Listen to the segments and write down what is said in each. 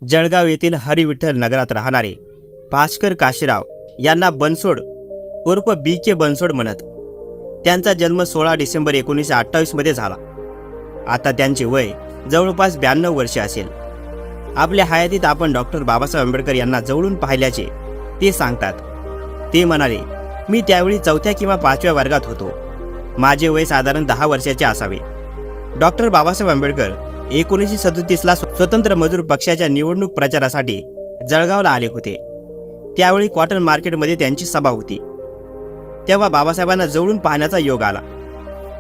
जळगाव येथील हरिविठ्ठल नगरात राहणारे भास्कर काशीराव यांना बनसोड उर्फ बी के बनसोड म्हणत. त्यांचा जन्म 16 डिसेंबर 1928 मध्ये झाला. आता त्यांचे वय जवळपास 92 वर्षे असेल. आपल्या हयातीत आपण डॉक्टर बाबासाहेब आंबेडकर यांना जवळून पाहिल्याचे ते सांगतात. ते म्हणाले, मी त्यावेळी 4थ्या किंवा 5व्या वर्गात होतो. माझे वय साधारण 10 वर्षाचे असावे. डॉक्टर बाबासाहेब आंबेडकर 1937ला स्वतंत्र मजूर पक्षाच्या निवडणूक प्रचारासाठी जळगावला आले होते. त्यावेळी कॉटन मार्केटमध्ये त्यांची सभा होती. तेव्हा बाबासाहेबांना जवळून पाहण्याचा योग आला.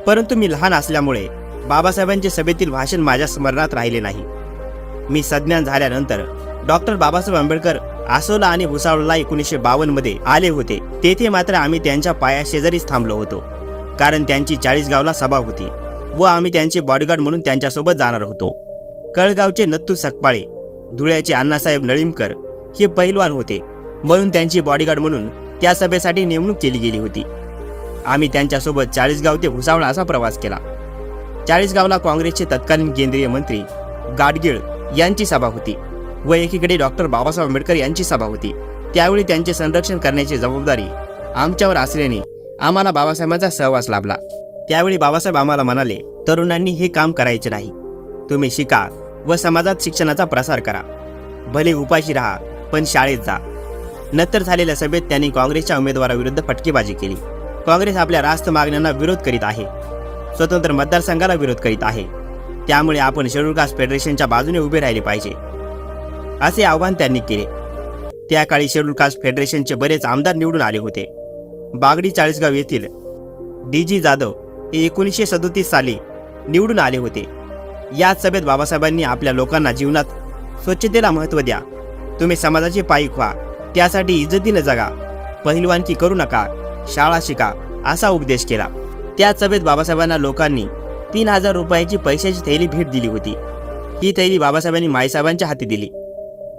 परंतु मी लहान असल्यामुळे बाबासाहेबांचे सभेतील भाषण माझ्या स्मरणात राहिले नाही. मी सज्ञान झाल्यानंतर डॉक्टर बाबासाहेब आंबेडकर आसोला आणि भुसावळला 1952 मध्ये आले होते. तेथे मात्र आम्ही त्यांच्या पायाशेजारीच थांबलो होतो, कारण त्यांची 40गावला सभा होती व आम्ही त्यांचे बॉडीगार्ड म्हणून त्यांच्यासोबत जाणार होतो. कळगावचे नत्तू सकपाळे, धुळ्याचे अण्णासाहेब नळीमकर हे पैलवान होते, म्हणून त्यांची बॉडीगार्ड म्हणून त्या सभेसाठी नेमणूक केली गेली होती. आम्ही त्यांच्यासोबत 40गाव ते भुसावळ असा प्रवास केला. 40गावला काँग्रेसचे तत्कालीन केंद्रीय मंत्री गाडगीळ यांची सभा होती व एकीकडे डॉक्टर बाबासाहेब आंबेडकर यांची सभा होती. त्यावेळी त्यांचे संरक्षण करण्याची जबाबदारी आमच्यावर असल्याने आम्हाला बाबासाहेबांचा सहवास लाभला. त्यावेळी बाबासाहेब आम्हाला म्हणाले, तरुणांनी हे काम करायचे नाही. तुम्ही शिका व समाजात शिक्षणाचा प्रसार करा. भले उपाशी राहा, पण शाळेत जा. नंतर झालेल्या सभेत त्यांनी काँग्रेसच्या उमेदवाराविरुद्ध फटकेबाजी केली. काँग्रेस आपल्या रास्त मागण्यांना विरोध करीत आहे, स्वतंत्र मतदारसंघाला विरोध करीत आहे. त्यामुळे आपण शेड्यूल कास्ट फेडरेशनच्या बाजूने उभे राहिले पाहिजे, असे आवाहन त्यांनी केले. त्या काळी शेड्यूल कास्ट फेडरेशनचे बरेच आमदार निवडून आले होते. बागडी 40गाव येथील डी.जी. जाधव हे 1937 साली निवडून आले होते. याच सभेत बाबासाहेबांनी आपल्या लोकांना जीवनात स्वच्छतेला महत्त्व द्या, तुम्ही समाजाचे पाईक व्हा, त्यासाठी इज्जतीने जगा, पहिलवानकी करू नका, शाळा शिका, असा उपदेश केला. त्याच सभेत बाबासाहेबांना लोकांनी 3000 रुपयाची पैशाची थैली भेट दिली होती. ही थैली बाबासाहेबांनी माईसाहेबांच्या हाती दिली,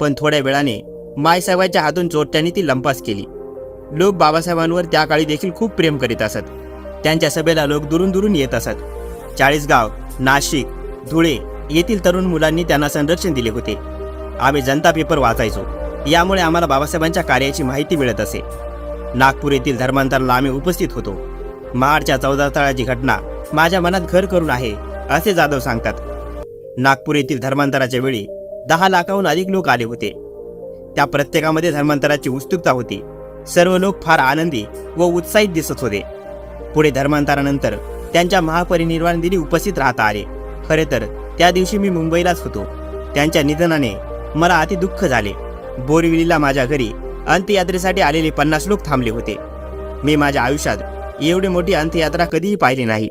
पण थोड्या वेळाने माईसाहेबांच्या हातून चोरट्यांनी ती लंपास केली. लोक बाबासाहेबांवर त्या काळी देखील खूप प्रेम करीत असत. त्यांच्या सभेला लोक दुरून दुरून येत असत. 40गाव, नाशिक, धुळे येथील तरुण मुलांनी त्यांना संरक्षण दिले होते. आम्ही जनता पेपर वाचायचो, यामुळे आम्हाला बाबासाहेबांच्या कार्याची माहिती मिळत असे. नागपूर येथील धर्मांतराला आम्ही उपस्थित होतो. महाडच्या 14 तळाची घटना माझ्या मनात घर करून आहे, असे जाधव सांगतात. नागपूर येथील धर्मांतराच्या वेळी 10 लाखाहून अधिक लोक आले होते. त्या प्रत्येकामध्ये धर्मांतराची उत्सुकता होती. सर्व लोक फार आनंदी व उत्साहित दिसत होते. पुढे धर्मांतरानंतर त्यांच्या महापरिनिर्वाण दिनी उपस्थित राहता आले. खरे तर त्या दिवशी मी मुंबईलाच होतो. त्यांच्या निधनाने मला अति दुःख झाले. बोरिवलीला माझ्या घरी अंत्ययात्रेसाठी आलेले 50 लोक थांबले होते. मी माझ्या आयुष्यात एवढी मोठी अंत्ययात्रा कधीही पाहिली नाही.